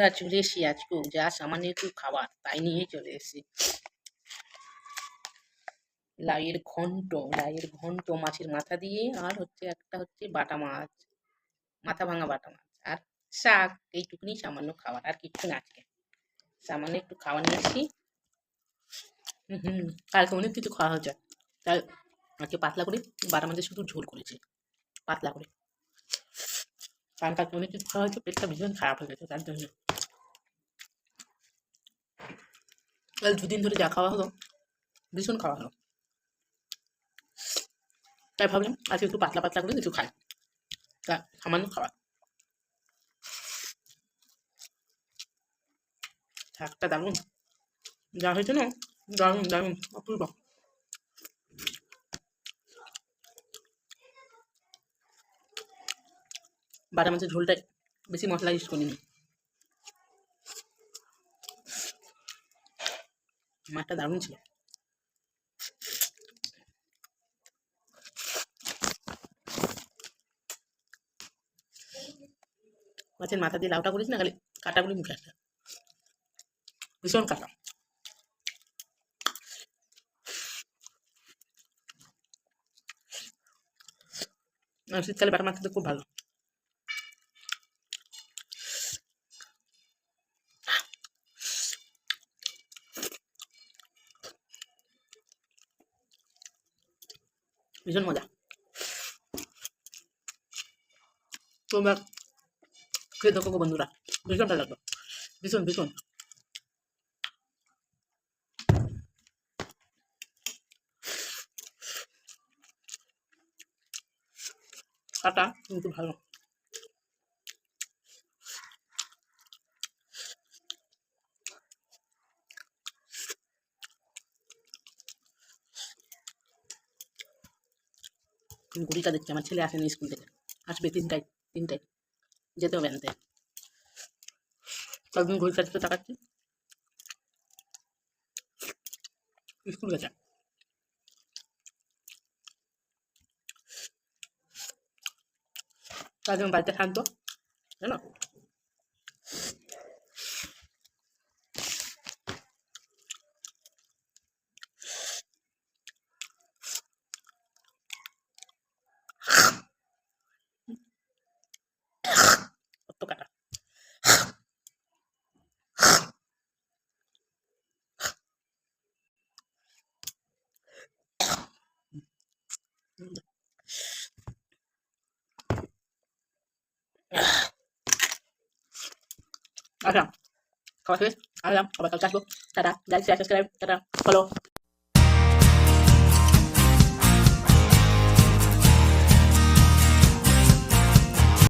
বন্ধুরা চলে এসেছি আজকেও যা সামান্য একটু খাবার তাই নিয়ে চলে এসেছি। লাইয়ের ঘন্ট মাছের মাথা দিয়ে, আর একটা হচ্ছে বাটা মাছ, মাথা ভাঙা বাটা মাছ, আর শাক। এইটুকুনি সামান্য খাবার, আর কিচ্ছু না। আজকে সামান্য একটু খাবার নিয়ে এসেছি। কালকে অনেক কিছু খাওয়া হয়েছে, তাই আজকে পাতলা করে বাটা মাছের শুধু ঝোল করেছি, পাতলা করে। কারণ কালকে অনেক কিছু খাওয়া হয়েছে, পেটটা ভীষণ খারাপ হয়ে গেছে, তার জন্য। কাল দুদিন ধরে যা খাওয়া হলো ভীষণ খাওয়া হলো, তাই ভাবলাম আজকে একটু পাতলা পাতলা করে কিছু খাই। তা সামান্য খাবার, শাকটা দারুণ, যা হয়েছে না, দারুণ দারুণ, অপূর্ব। বাটা মাছের ঝোলটাই বেশি মশলা ইউজ করিনি, মাছটা দারুণ ছিল। মাছের মাথা দিয়ে লাউটা করিস না, খালি কাটাগুলি মুখে আসছে, ভীষণ কাটা। আর শীতকালে বাটা মাছ খেতে খুব ভালো। ভীষণ মজা। তোমরা খেয়ে দেখো বন্ধুরা, ভীষণ ভালো লাগবে, ভীষণ ভীষণ। কাটা কিন্তু ভালো। ঘড়িটা দেখছি, আমার ছেলে আসেনি স্কুল থেকে, আসবে তিনটায় যেতে হবে আনতে। কয়েকদিন ঘড়ির কাছে তাকাচ্ছি, স্কুল গেছে। তার জন্য বাড়িতে শান্ত, জানো। কত কাটা। আচ্ছা, খাওয়া শেষ, আসলাম, আবার কালকে আসবো। Tata, like share subscribe, tata, follow.